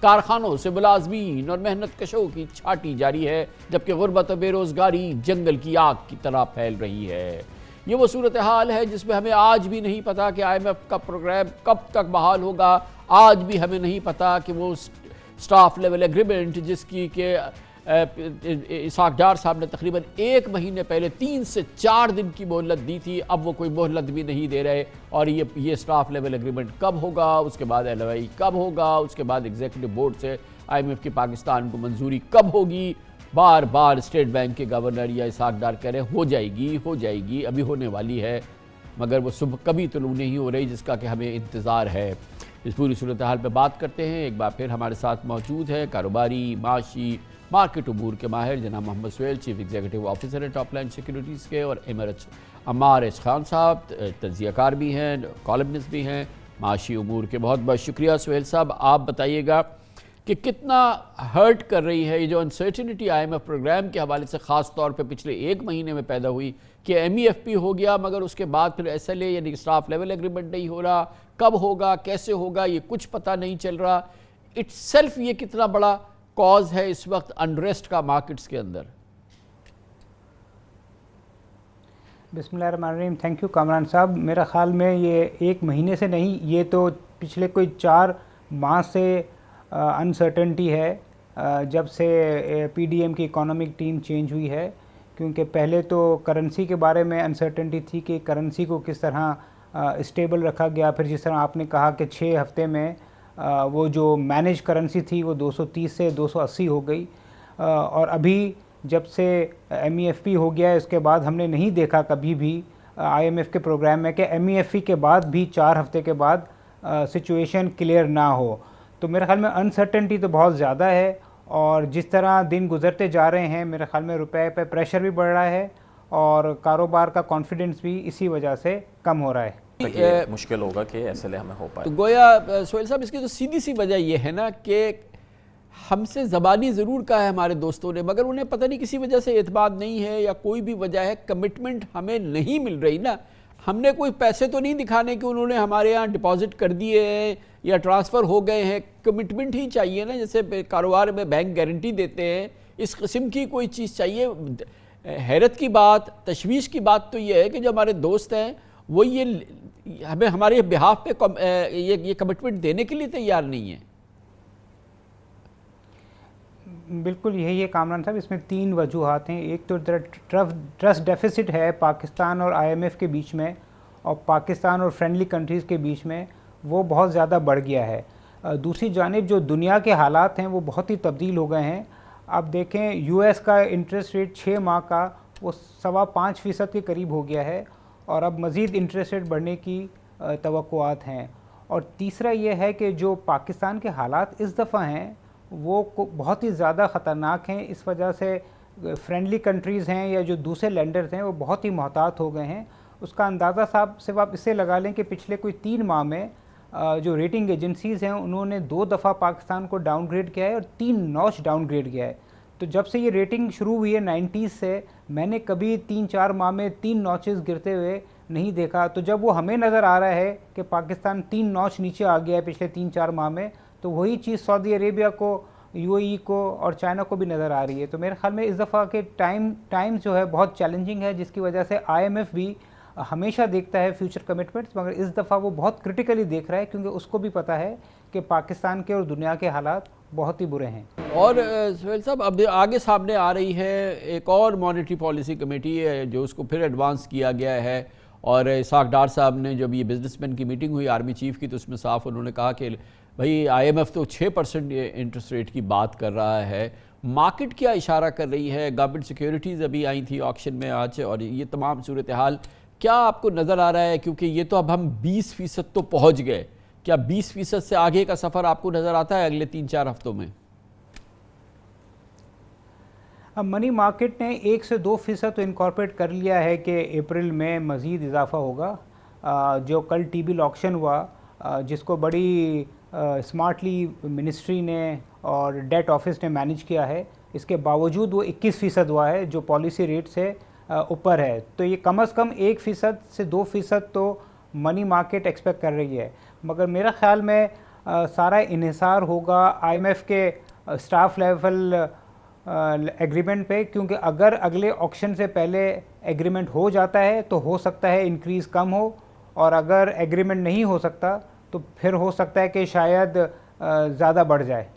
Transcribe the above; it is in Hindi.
कारखानों से मुलाजमीन और मेहनत कशों की छाटी जारी है, जबकि गुर्बत और बेरोजगारी जंगल की आग की तरह फैल रही है। ये वो सूरत हाल है जिसमें हमें आज भी नहीं पता कि IMF का प्रोग्राम कब तक बहाल होगा। आज भी हमें नहीं पता कि वो स्टाफ लेवल एग्रीमेंट जिसकी के इसाक डार साहब ने तकरीबन 1 महीने पहले 3 से 4 दिन की मोहलत दी थी, अब वो कोई मोहलत भी नहीं दे रहे। और ये स्टाफ लेवल एग्रीमेंट कब होगा, उसके बाद LOI कब होगा, उसके बाद एग्जीक्यूटिव बोर्ड से IMF की पाकिस्तान को मंजूरी कब होगी। बार बार स्टेट बैंक के गवर्नर या इसाक डार कह रहे हो जाएगी, अभी होने वाली है, मगर वो सुबह कभी तुलू नहीं हो रही जिसका कि हमें इंतज़ार है। इस पूरी सूरत हाल पर बात करते हैं। एक बार फिर हमारे साथ मौजूद है कारोबारी, माशी, मार्केट उमूर के माहिर जनाब Mohammad Suhail, chief executive officer हैं टॉप लाइन सिक्योरिटीज़ के, और अम्मार एच खान साहब तज्जियाकार भी हैं, कॉलमनिस्ट भी हैं माशी उमूर के। बहुत बहुत शुक्रिया सुहेल साहब। आप बताइएगा कि कितना हर्ट कर रही है ये जो अनसर्टिनिटी IMF प्रोग्राम के हवाले से ख़ास तौर पे पिछले 1 महीने में पैदा हुई कि MEFP हो गया, मगर उसके बाद फिर SLA यानी स्टाफ लेवल एग्रीमेंट नहीं हो रहा, कब होगा, कैसे होगा, ये कुछ पता नहीं चल रहा। इट्सेल्फ ये कितना बड़ा कॉज है इस वक्त अनरेस्ट का मार्केट्स के अंदर। बिस्मिल्लाहिर्रहमानिर्रहीम। थैंक यू कामरान साहब। मेरा ख्याल में ये 1 महीने से नहीं, ये तो पिछले कोई 4 माह से अनसर्टेनिटी है जब से PDM की इकोनॉमिक टीम चेंज हुई है। क्योंकि पहले तो करेंसी के बारे में अनसर्टेनिटी थी कि करेंसी को किस तरह स्टेबल रखा गया। फिर जिस तरह आपने कहा कि 6 हफ्ते में वो जो मैनेज करेंसी थी वो 230 से 280 हो गई। और अभी जब से MEFP हो गया है उसके बाद हमने नहीं देखा कभी भी IMF के प्रोग्राम में कि MEFP के बाद भी 4 हफ्ते के बाद सिचुएशन क्लियर ना हो। तो मेरे ख्याल में अनसर्टेनिटी तो बहुत ज़्यादा है, और जिस तरह दिन गुजरते जा रहे हैं मेरे ख्याल में रुपए पे प्रेशर भी बढ़ रहा है और कारोबार का कॉन्फिडेंस भी इसी वजह से कम हो रहा है। मुश्किल होगा कि SLA हमें हो पाए। तो गोया सोहेल साहब इसकी तो सीधी सी वजह यह है ना कि हमसे ज़बानी ज़रूर कहा है हमारे दोस्तों ने, मगर उन्हें पता नहीं किसी वजह से एतमाद नहीं है या कोई भी वजह है, कमिटमेंट हमें नहीं मिल रही ना। हमने कोई पैसे तो नहीं दिखाने कि उन्होंने हमारे यहाँ डिपॉजिट कर दिए हैं या ट्रांसफ़र हो गए हैं, कमिटमेंट ही चाहिए ना। जैसे कारोबार में बैंक गारंटी देते हैं, इस किस्म की कोई चीज़ चाहिए। हैरत की बात, तशवीश की बात तो ये है कि जो हमारे दोस्त हैं वो ये हमें हमारे बिहाफ पे ये कमिटमेंट देने के लिए तैयार नहीं है। बिल्कुल यही है कामरान साहब। इसमें 3 वजूहात हैं। एक तो ट्रस्ट डेफिसिट है पाकिस्तान और IMF के बीच में, और पाकिस्तान और फ्रेंडली कंट्रीज़ के बीच में वो बहुत ज़्यादा बढ़ गया है। दूसरी जानिब जो दुनिया के हालात हैं वो बहुत ही तब्दील हो गए हैं। अब देखें US का इंटरेस्ट रेट 6 माह का वो 5.25% के करीब हो गया है, और अब मज़ीद इंटरेस्ट रेट बढ़ने की तवक्कुआत हैं। और तीसरा ये है कि जो पाकिस्तान के हालात इस दफ़ा हैं वो बहुत ही ज़्यादा ख़तरनाक हैं। इस वजह से फ्रेंडली कंट्रीज़ हैं या जो दूसरे लेंडर्स हैं वो बहुत ही मोहतात हो गए हैं। उसका अंदाज़ा साहब सिर्फ आप इससे लगा लें कि पिछले कोई 3 माह में जो रेटिंग एजेंसीज़ हैं उन्होंने 2 दफ़ा पाकिस्तान को डाउनग्रेड किया है और 3 नॉच डाउनग्रेड किया है। तो जब से ये रेटिंग शुरू हुई है 90s से, मैंने कभी 3-4 माह में 3 नॉचेस गिरते हुए नहीं देखा। तो जब वो हमें नज़र आ रहा है कि पाकिस्तान 3 नॉच नीचे आ गया है पिछले 3-4 माह में, तो वही चीज़ सऊदी अरेबिया को, UAE को और चाइना को भी नज़र आ रही है। तो मेरे ख्याल में इस दफ़ा के टाइम जो है बहुत चैलेंजिंग है, जिसकी वजह से IMF भी हमेशा देखता है फ्यूचर कमिटमेंट्स, मगर इस दफ़ा वो बहुत क्रिटिकली देख रहा है क्योंकि उसको भी पता है कि पाकिस्तान के और दुनिया के हालात बहुत ही बुरे हैं। और सुहेल साहब अब आगे सामने आ रही है एक और मॉनेटरी पॉलिसी कमेटी है जो उसको फिर एडवांस किया गया है, और इसाक डार साहब ने जब ये बिजनेसमैन की मीटिंग हुई आर्मी चीफ की तो उसमें साफ उन्होंने कहा कि भाई IMF तो 6% इंटरेस्ट रेट की बात कर रहा है। मार्केट क्या इशारा कर रही है? गवर्नमेंट सिक्योरिटीज़ अभी आई थी ऑक्शन में आज, और ये तमाम सूरत हाल क्या आपको नज़र आ रहा है? क्योंकि ये तो अब हम 20% तो पहुँच गए, क्या 20% से आगे का सफ़र आपको नज़र आता है अगले 3-4 हफ्तों में? अब मनी मार्केट ने 1 से 2% तो इनकॉर्पोरेट कर लिया है कि अप्रैल में मज़ीद इजाफा होगा। जो कल टी-बिल ऑक्शन हुआ जिसको बड़ी स्मार्टली मिनिस्ट्री ने और डेट ऑफिस ने मैनेज किया है, इसके बावजूद वो 21% हुआ है जो पॉलिसी रेट से ऊपर है। तो ये कम से कम 1% से 2% तो मनी मार्केट एक्सपेक्ट कर रही है। मगर मेरा ख्याल में सारा इन्हिसार होगा IMF के स्टाफ लेवल एग्रीमेंट पे, क्योंकि अगर अगले ऑक्शन से पहले एग्रीमेंट हो जाता है तो हो सकता है इंक्रीज़ कम हो, और अगर एग्रीमेंट नहीं हो सकता तो फिर हो सकता है कि शायद ज़्यादा बढ़ जाए।